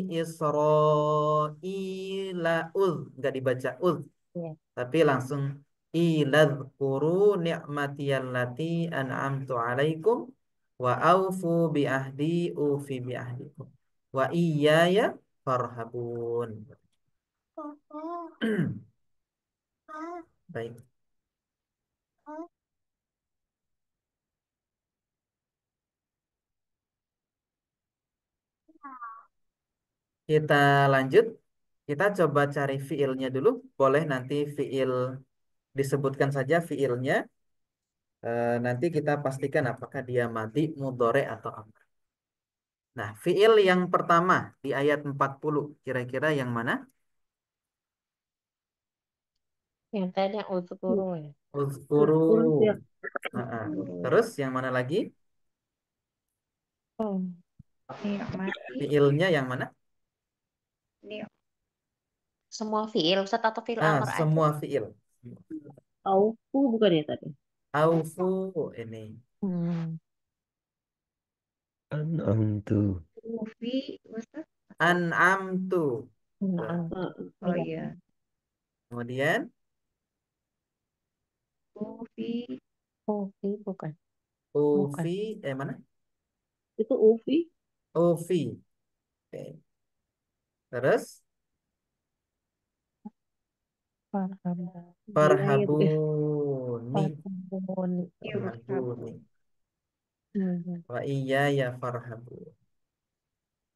A: Israila uz. Nggak dibaca uz.
C: Iya.
A: Tapi langsung iladzkuru ni'matiyallati an'amtu alaikum wa aufu bi ahdi ufi bi ahdikum wa iyaya farhabun. Baik, kita lanjut. Kita coba cari fiilnya dulu. Boleh nanti fiil disebutkan saja fiilnya. Nanti kita pastikan apakah dia madi, mudhore atau amr. Nah, fiil yang pertama di ayat 40 kira-kira yang mana?
C: Yang tadi yang uzkuru ya.
A: Uzkuru.
D: Uzkur ya.
A: Heeh.
C: Uzkuru.
A: Terus yang mana lagi?
C: Oh,
E: Nikmati,
A: Fiilnya yang mana?
E: nik,
C: semua fiil, Ustadz atau fiil amr aja?
A: Semua fiil.
D: Aufu bukan ya tadi?
A: Aufu ini.
C: Hmm.
B: An'amtu.
E: ufi, Ustaz, atau
A: An'amtu.
C: Nah,
E: oh
C: iya.
E: iya,
A: Kemudian
E: ufi,
C: Ufi bukan. Bukan.
A: ufi mana?
D: Itu Ufi.
A: Ufi. Oke. Terus
C: Farham.
D: Dia itu ya.
A: farhabuni.
C: Farhabun.
E: irhabu,
A: Farhabuni.
C: Hmm.
A: Wa iya ya farhabu.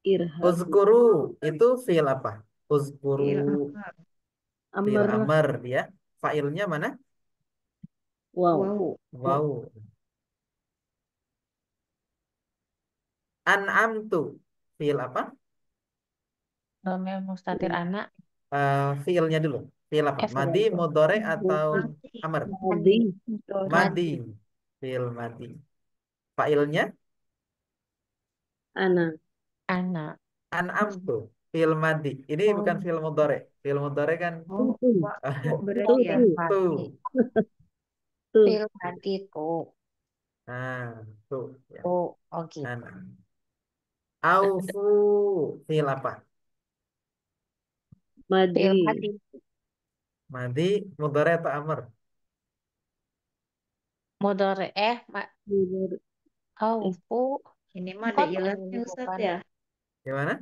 D: Irhabu.
A: Uzkuru itu fiil apa? Uzkuru
E: fiil amar,
A: fiil
D: Amr.
A: amar dia. Failnya mana?
D: Wow.
E: wow,
A: Wow. An'amtu fiil apa?
C: Domir mustatir anak.
A: Fiilnya dulu. Fiil apa? Madi,
C: Fiil.
A: mudhore atau
E: mati,
A: amr?
D: Madi.
A: Madi.
C: Madi.
A: Fiil madi. Failnya
D: Ana.
C: Anak.
A: an'amtu. Fiil madi. Ini bukan
C: Oh,
A: fiil mudhore. Fiil mudhore kan
E: oh,
D: Tuh.
E: waktu
C: oh
E: berarti
C: ya,
E: ya,
D: Tuh.
A: tu.
C: mati.
D: Tuh.
C: Fiil mati tuh.
A: Nah, tuh ya.
C: Oh gitu.
A: An. Aufu fiil apa?
C: Fiil
D: Madi.
C: mati.
A: Madi, mudhore atau amr?
C: Mudore
D: Mudhari.
C: aufu.
E: ini mah ada
C: Kok tuh
E: ilatnya
C: ini
E: Ustaz
C: bukan?
E: ya,
A: Gimana?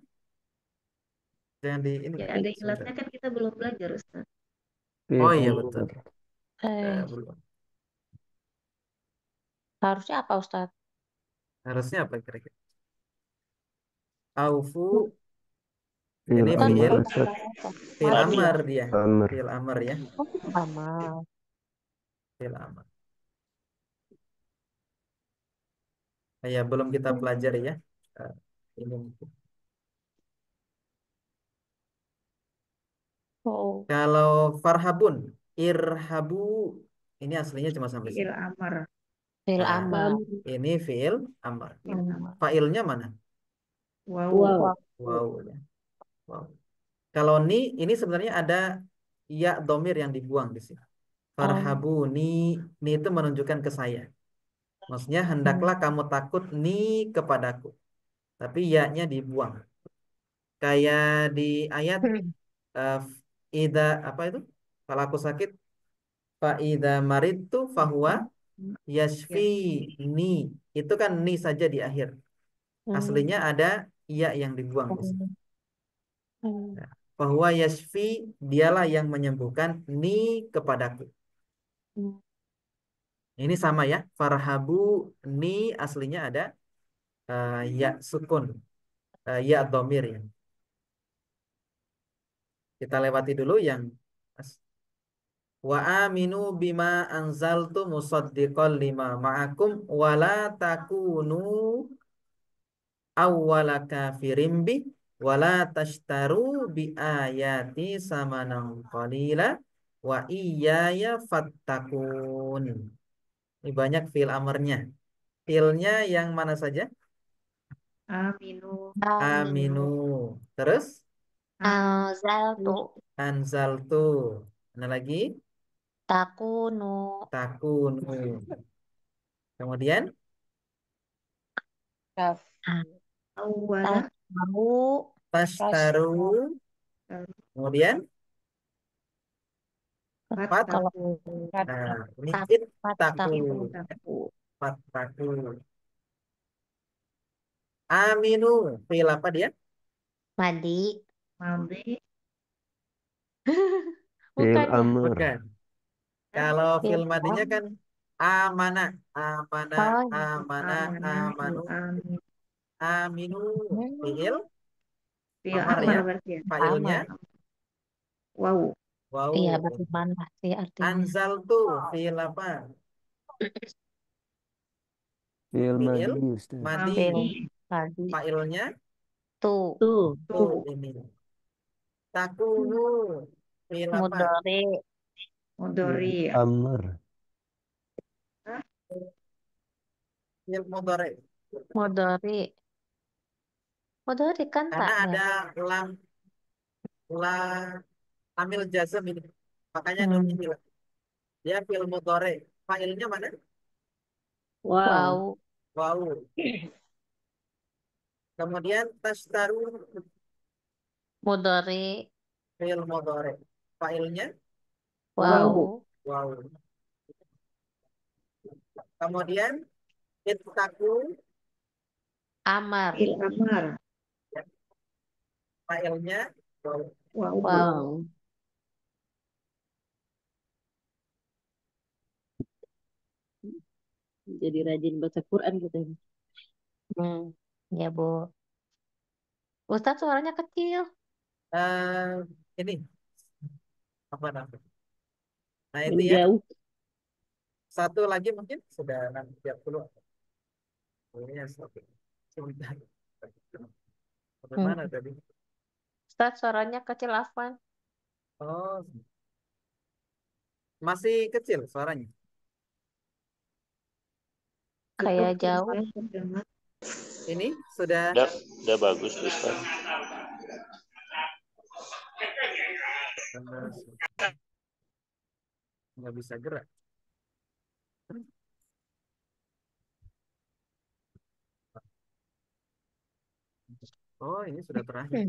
A: Jangan di ini
E: ya
A: kan
E: ada
A: sebentar.
E: ilatnya kan kita belum belajar Ustaz.
A: Oh
B: Fi'il
A: iya betul.
B: amr.
A: Belum.
C: Harusnya apa Ustadz?
A: Harusnya apa kira-kira? Aufu
F: Fi'il
A: ini
C: Ustadz
F: amr
A: fi'il
C: belum
F: Ustaz.
C: apa?
A: fi'il
C: Madi ya?
A: amar dia.
F: Amr.
A: Fi'il amar ya.
C: Oh, amal.
A: Fi'il amar. Ya, belum kita pelajari ya. Eh, ini mungkin.
C: Oh,
A: Kalau farhabun, irhabu ini aslinya cuma sampai
E: Fi'il
A: sini.
E: amr.
C: fil
A: Nah,
C: amal.
A: ini fi'il amar.
E: Fi'il amr.
A: Fa'ilnya mana?
E: Wow.
D: Wow.
C: Wow.
A: Wow ya. Wow. Kalau ni ini sebenarnya ada ya domir yang dibuang di sini. Farhabu ni itu menunjukkan ke saya. Maksudnya hendaklah kamu takut ni kepadaku. Tapi ya-nya dibuang. Kayak di ayat uh, ida apa itu? Kalau aku sakit, fa ida maridtu fahuwa yashfi ni. Itu kan ni saja di akhir. Aslinya ada ya yang dibuang di sini. Nah, fahuwa yashfi dialah yang menyembuhkan ni kepadaku. Ini sama ya. Farhabu ni aslinya ada ya sukun, ya domir ya. Kita lewati dulu yang wa aminu bima anzaltu musaddiqan lima ma'akum wa la takunu awwala kafirim bi wa la tashtaru bi ayati samanan qalila wa iyaya fattakun. Ini banyak fi'il amarnya. Fi'ilnya yang mana saja?
E: Aminu.
A: Aminu. Terus
C: Anzaltu
A: anzaltu. Mana lagi?
C: takunu
A: Takunu. Kemudian
E: Awwala.
C: tahu
A: tastaru. Kemudian fat.
C: kalau
A: Nah, ini
C: tat
A: ittaku.
C: taku
A: Fattaku. Aminu. Fi'il apa dia?
C: madi
E: Maldi.
F: Fi'il
C: bukan ya
F: amr.
A: Bukan. Kalau fi'il madinya kan amanah, amanah,
C: oh
A: amanah, amanu,
E: Amin.
A: aminu. Fi'il
E: Fi'il
A: amar
E: amr
A: ya.
E: berarti ya.
A: Fa'ilnya
C: amar
E: Wow.
C: iya
A: wow.
C: bagaimana sih artinya
A: Anzaltu. Fi'il apa?
F: Fi'il
A: Fi'il
F: madi Ustaz.
A: madi.
C: film tadi
A: Fa'ilnya
C: tuh
D: Tuh.
A: tu ini. Takunu. Fi'il apa?
C: mudore
E: Mudori.
F: Fi'il amr.
A: Fi'il mudhari.
C: mudore mudore kan
A: Karena
C: tak ya
A: ada lam lamil jazm ini. Makanya nunnya hilang. Dia fi'il mudhari. Fa'ilnya mana?
D: Wow.
C: wow
A: Wow. Kemudian tastaru
C: mudore
A: fi'il mudhari. Fa'ilnya
C: wow
A: wow. Kemudian ittaku
C: amar
E: Fi'il amr.
A: fa'ilnya wow.
E: Wow.
C: wow
D: Wow. Jadi rajin baca Quran gitu.
C: ya Bu Ustadz suaranya kecil
A: Eh, ini apa namanya? Nah itu ya.
D: Menjauh.
A: Satu lagi mungkin sudah 6:30. Ini yang satu. Sebentar. Bagaimana tadi?
C: Ustadz suaranya kecil Afwan
A: Oh, masih kecil suaranya.
C: kayak
E: Cukup
C: jauh
E: Ustaz terdengar.
A: Ini sudah
B: Udah bagus Ustaz.
A: nggak bisa gerak. Oh, ini sudah terakhir.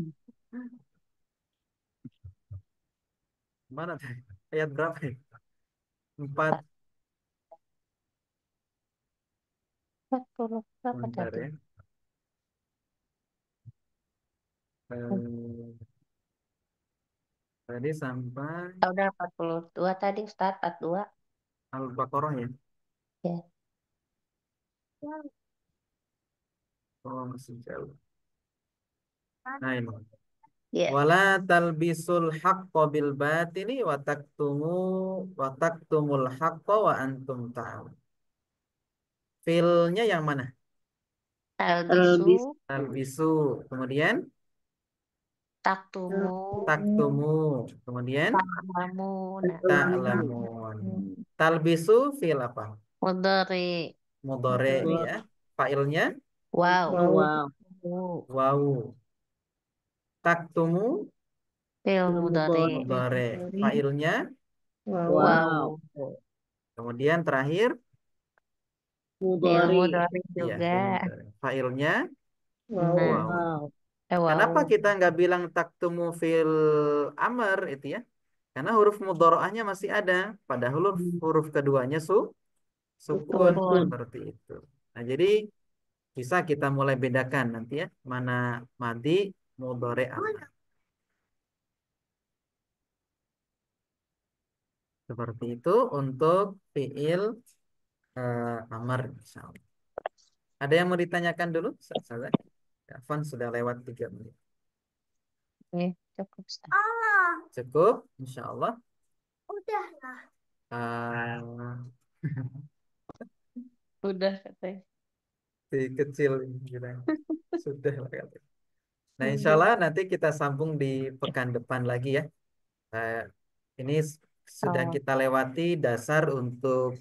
A: Mana tadi? Ayat berapa ya? 4.
C: 40 berapa
A: Bentar
C: tadi
A: ya. Eh, Tadi sampai
C: udah 42 tadi Ustadz 42
A: Al-Baqarah ya.
C: Ya.
A: Oh, masih jauh. Nah ini.
C: Ya.
A: Wala talbisul haqqo bil batili wa taktumul haqqo wa antum ta'lamun. Filnya yang mana?
C: Talbisu,
D: Bis
A: Talbisu. Kemudian
C: taktumu,
A: taktumu. Kemudian
C: ta'lamun.
A: ta'lamun. Talbisu fil apa?
C: Mudhari.
A: Mudhari ya. Failnya
C: Wow.
D: wow.
A: wawu. Taktumu
C: Fil mudhari.
A: mudhari. Failnya
E: Wow.
C: Wow.
A: kemudian terakhir
C: Fil
D: Mudhari.
C: mudhari
A: ya
C: juga.
A: fil mudhari. Failnya
E: Wow.
C: Nah,
A: wawu.
D: Wow.
A: Kenapa
C: wow.
A: kita nggak bilang taktumu fil amr itu ya? Karena huruf mudharaahnya masih ada. Pada huruf huruf keduanya sukun
C: Sukun.
A: seperti itu. Nah, jadi bisa kita mulai bedakan nanti ya mana madi mudhari amr. Seperti itu untuk fiil amr misalnya. Ada yang mau ditanyakan dulu? Saya Afwan sudah lewat 3 menit.
C: Oke, cukup. Ustaz.
A: Cukup, insya Allah. Eh,
C: Udah katanya.
A: si kecil ini bilang. Sudah lah katanya. Nah, insya Allah nanti kita sambung di pekan depan lagi ya. Eh, ini sudah
C: Oh,
A: kita lewati dasar untuk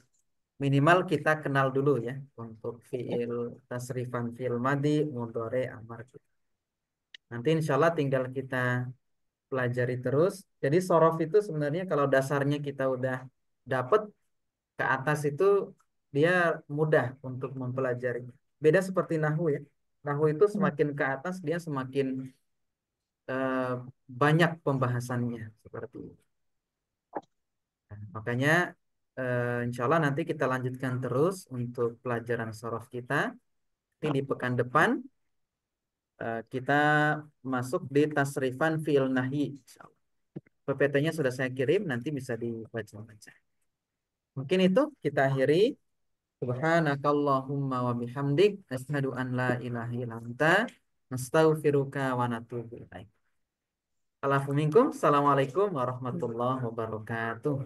A: minimal kita kenal dulu ya untuk fiil tasrifan fiil madi, mudhari, amar. Nanti insya Allah tinggal kita pelajari terus. Jadi sorof itu sebenarnya kalau dasarnya kita udah dapet ke atas itu dia mudah untuk mempelajari. Beda seperti nahu ya. Nahu itu semakin ke atas dia semakin eh, banyak pembahasannya seperti itu. Nah, makanya insya Allah nanti kita lanjutkan terus untuk pelajaran sorof kita. Nanti di pekan depan kita masuk di tasrifan fi'il nahi. Insya Allah. PPT-nya sudah saya kirim, nanti bisa dibaca-baca. Mungkin itu kita akhiri. Subhanakallahumma wa bihamdik asyhadu an la ilaha illa anta nastaghfiruka wa natubu ilaik. Alafu minkum. Assalamualaikum warahmatullahi wabarakatuh.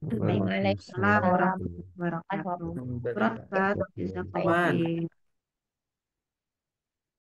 E: Waalaikumsalam
C: Waalaikumsalam
E: warahmatullahi wabarakatuh.
C: warahmatullahi
E: Surat
A: Alhamdulillah.
E: Ustaz,
C: wabarakatuh.
E: jazakallah
A: Aman.
E: khair.